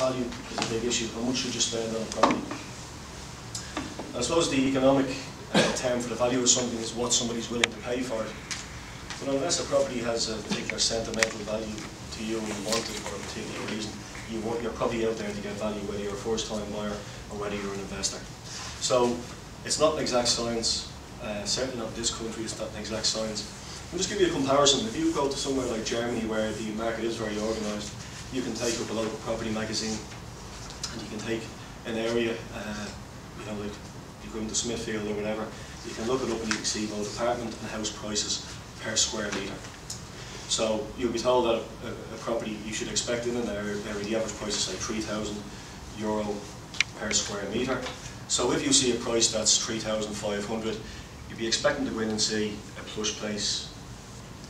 value is a big issue. How much should you spend on a property? I suppose the economic term for the value of something is what somebody's willing to pay for it. But unless a property has a particular sentimental value to you and you want it for a particular reason, you're probably out there to get value, whether you're a first-time buyer or whether you're an investor. So it's not an exact science. Certainly not in this country, it's not an exact science. I'll just give you a comparison. If you go to somewhere like Germany, where the market is very organised, you can take up a local property magazine and you can take an area, you know, like you go into Smithfield or whatever, you can look it up and you can see both apartment and house prices per square metre. So you'll be told that a property you should expect in an area, the average price is say €3,000 per square metre. So if you see a price that's 3,500, you'd be expecting to go in and see a plush place,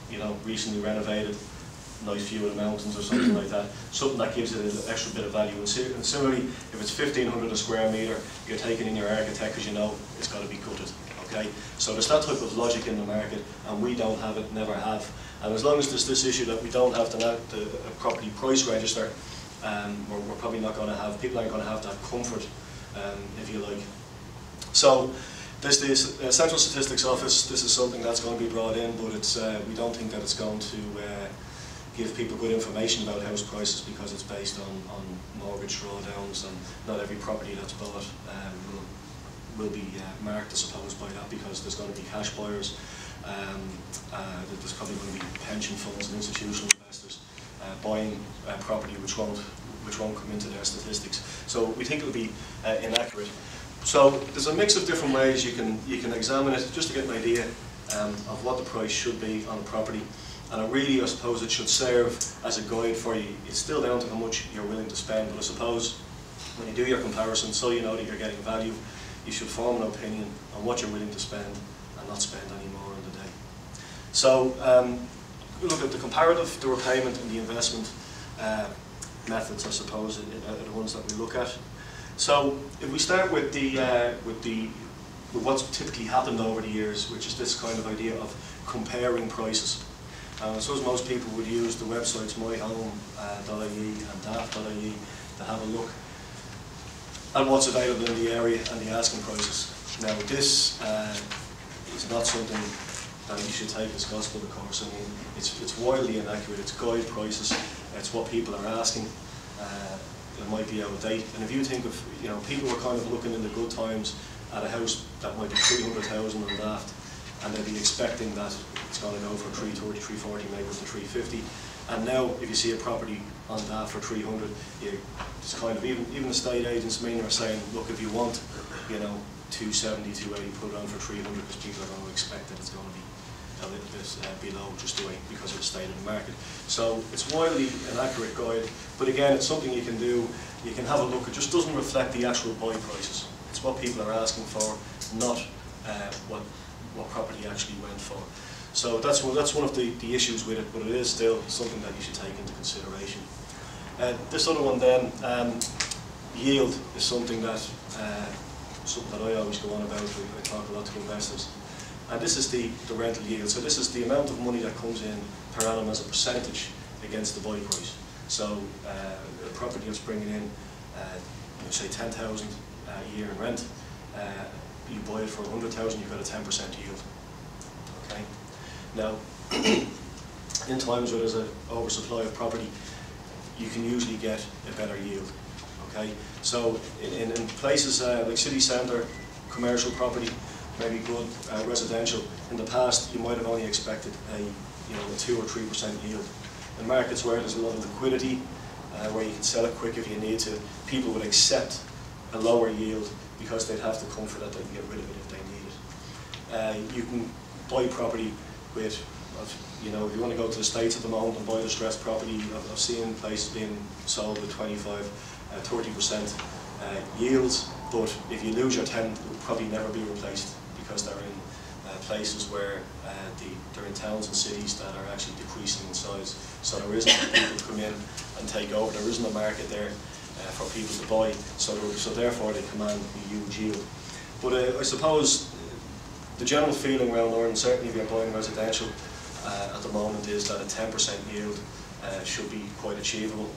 you know, recently renovated, nice view of the mountains or something like that, something that gives it an extra bit of value. And similarly, if it's 1,500 a square metre, you're taking in your architect because you know it's got to be gutted. Okay, so there's that type of logic in the market, and we don't have it, never have. And as long as there's this issue that we don't have the property price register, we're probably not going to have, people aren't going to have that comfort, if you like. So there's this Central Statistics Office. This is something that's going to be brought in, but it's we don't think that it's going to give people good information about house prices because it's based on mortgage drawdowns, and not every property that's bought will be marked, I suppose, by that, because there's going to be cash buyers. There's probably going to be pension funds and institutional investors buying property which won't come into their statistics. So we think it'll be inaccurate. So there's a mix of different ways you can examine it, just to get an idea of what the price should be on a property. And really, I suppose it should serve as a guide for you. It's still down to how much you're willing to spend, but I suppose when you do your comparison, so you know that you're getting value, you should form an opinion on what you're willing to spend and not spend any more on the day. So we look at the comparative, the repayment and the investment methods, I suppose, are the ones that we look at. So if we start with what's typically happened over the years, which is this kind of idea of comparing prices. I suppose most people would use the websites myhome.ie and daft.ie to have a look at what's available in the area and the asking prices. Now this is not something that you should take as gospel, of course. I mean, it's wildly inaccurate. It's guide prices. It's what people are asking. It might be out of date. And if you think of, you know, people were kind of looking in the good times at a house that might be 300,000 on Daft, and they'd be expecting that it's going to go for 330, 340, maybe up to 350. And now, if you see a property on Daft for 300, it's kind of, even estate agents, are saying, look, if you want, you know, 270, 280, put it on for 300, because people are going to expect that it's going to be a little bit below just the way, because of the state of the market. So it's wildly an accurate guide, but again, it's something you can do. You can have a look. It just doesn't reflect the actual buy prices. It's what people are asking for, not what property actually went for. So that's one of the issues with it, but it is still something that you should take into consideration. This other one then, yield is something that I always go on about. I talk a lot to investors. And this is the rental yield. So this is the amount of money that comes in per annum as a percentage against the buy price. So a property that's bringing in, say 10,000 a year in rent, you buy it for 100,000, you've got a 10% yield. Okay. Now, in times where there's an oversupply of property, you can usually get a better yield. Okay. So in places like city centre, commercial property, maybe good residential, in the past you might have only expected a 2 or 3% yield. In markets where there's a lot of liquidity, where you can sell it quick if you need to, people would accept a lower yield because they'd have the comfort that they can get rid of it if they need it. You can buy property with, if you want to go to the States at the moment and buy distressed property, I've seen places being sold with 25, 30% yields, but if you lose your tenant, it will probably never be replaced, because they're in places where they're in towns and cities that are actually decreasing in size. So there isn't people to come in and take over. There isn't a market there for people to buy. So therefore they command a huge yield. But I suppose the general feeling around Ireland, certainly if you're buying residential at the moment, is that a 10% yield should be quite achievable.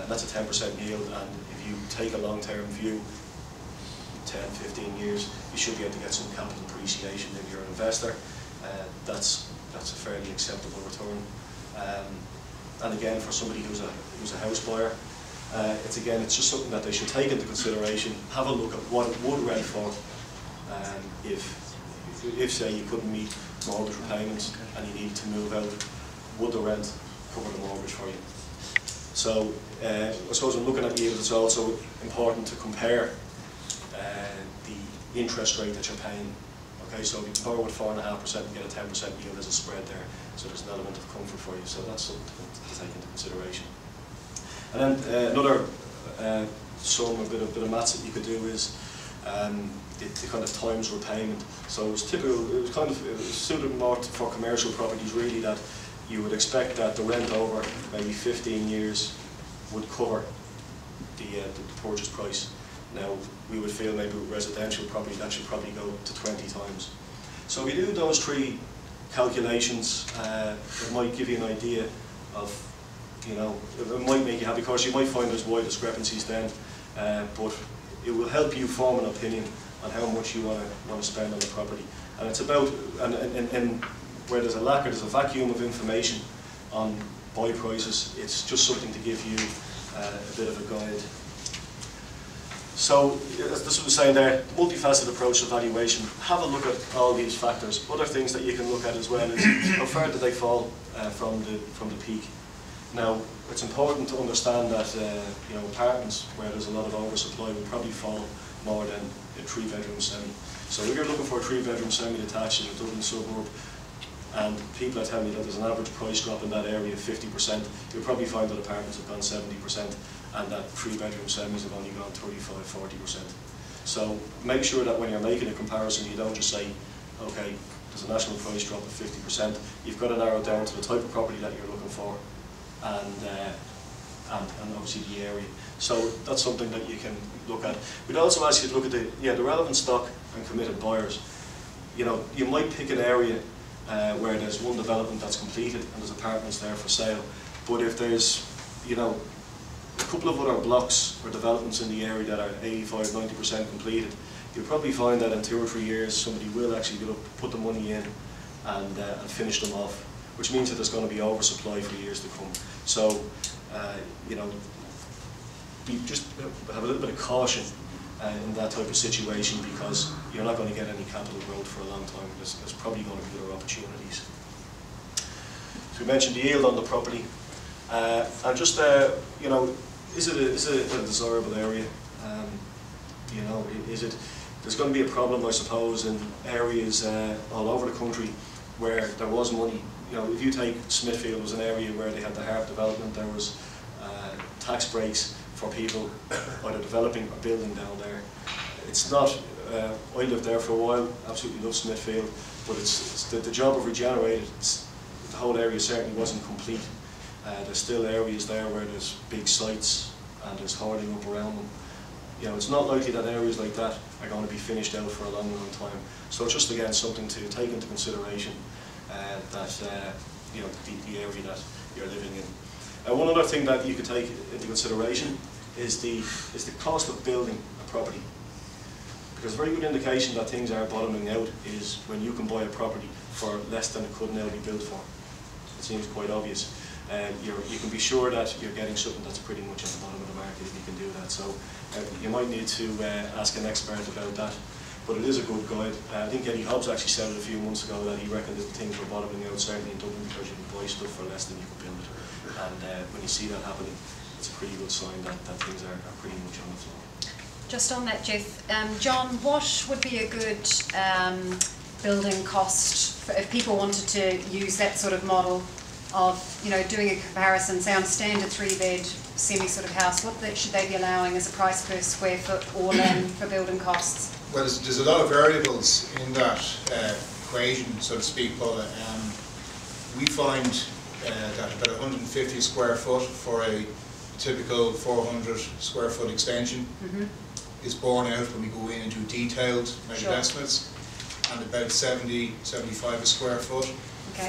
That's a 10% yield, and if you take a long-term view, 10, 15 years, you should be able to get some capital appreciation if you're an investor. That's a fairly acceptable return. And again, for somebody who's a house buyer, it's just something that they should take into consideration. Have a look at what it would rent for if say you couldn't meet mortgage repayments and you needed to move out. Would the rent cover the mortgage for you? So I suppose when looking at yield, it's also important to compare the interest rate that you're paying. Okay, so if you borrow with 4.5% and get a 10% yield, there's a spread there, so there's an element of comfort for you. So that's something to take into consideration. And then another sum, a bit of maths that you could do is the kind of times repayment. So it was typical. It was suited more for commercial properties, really, that you would expect that the rent over maybe 15 years would cover the purchase price. Now, we would feel maybe with residential property that should probably go to 20 times. So if you do those three calculations, it might give you an idea of, it might make you happy. Of course, you might find there's wide discrepancies then, but it will help you form an opinion on how much you want to spend on the property. And it's about, and where there's a lack or there's a vacuum of information on buy prices, it's just something to give you a bit of a guide. So, as this was saying there, multifaceted approach to valuation. Have a look at all these factors. Other things that you can look at as well is how far do they fall from the peak. Now, it's important to understand that apartments where there's a lot of oversupply will probably fall more than a 3-bedroom semi. So if you're looking for a 3-bedroom semi-detached in a Dublin suburb, and people are telling you that there's an average price drop in that area of 50%, you'll probably find that apartments have gone 70%, and that 3-bedroom semis have only gone 35–40%. So make sure that when you're making a comparison, you don't just say, okay, there's a national price drop of 50%. You've got to narrow down to the type of property that you're looking for, and obviously the area. So that's something that you can look at. We'd also ask you to look at the relevant stock and committed buyers. You might pick an area where there's one development that's completed and there's apartments there for sale, but if there's a couple of other blocks or developments in the area that are 85–90% completed, you'll probably find that in 2 or 3 years somebody will actually put the money in and finish them off, which means that there's going to be oversupply for years to come. So just have a little bit of caution in that type of situation, because you're not going to get any capital growth for a long time. There's probably going to be other opportunities. So we mentioned the yield on the property, and just is it a desirable area? There's going to be a problem, I suppose, in areas all over the country where there was money. If you take Smithfield, was an area where they had the Harp development. There was tax breaks for people either developing or building down there. It's not, I lived there for a while, absolutely love Smithfield, but it's the job of regenerating, the whole area certainly wasn't complete. There's still areas there where there's big sites and there's hoarding up around them. It's not likely that areas like that are going to be finished out for a long, long time. So it's just, again, something to take into consideration, that the area that you're living in. One other thing that you could take into consideration is the cost of building a property. Because a very good indication that things are bottoming out is when you can buy a property for less than it could now be built for. It seems quite obvious. You can be sure that you're getting something that's pretty much at the bottom of the market if you can do that. So you might need to ask an expert about that. But it is a good guide. I think Eddie Hobbs actually said it a few months ago that he reckoned that things were bottoming out, certainly in Dublin, because you can buy stuff for less than you can build it. And when you see that happening, it's a pretty good sign that things are pretty much on the floor. Just on that, Geoff, John, what would be a good building cost for if people wanted to use that sort of model of doing a comparison, say on a standard 3-bed semi sort of house? What should they be allowing as a price per square foot all in for building costs? Well, there's a lot of variables in that equation, so to speak, Paula. We find that about 150 square foot for a typical 400 square foot extension is borne out when we go in and do detailed measured estimates, and about 70–75 a square foot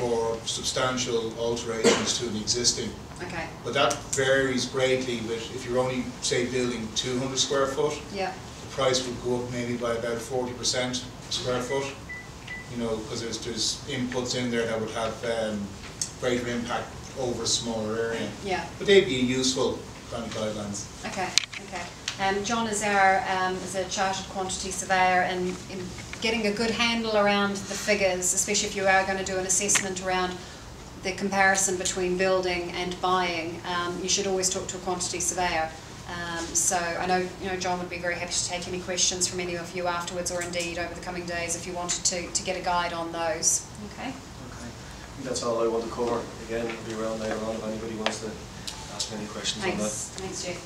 for substantial alterations to an existing Okay. But that varies greatly with, if you're only, say, building 200 square foot, Yeah. the price would go up maybe by about 40% square foot, you know, because there's inputs in there that would have greater impact over a smaller area. Yeah. But they'd be useful kind of guidelines. Okay. Okay. John is a chartered quantity surveyor, and in getting a good handle around the figures, especially if you are going to do an assessment around the comparison between building and buying, you should always talk to a quantity surveyor. So I know, John would be very happy to take any questions from any of you afterwards, or indeed over the coming days if you wanted to get a guide on those. Okay. Okay. I think that's all I want to cover. Again, I'll be around later on if anybody wants to ask me any questions on that. Thanks, Geoff.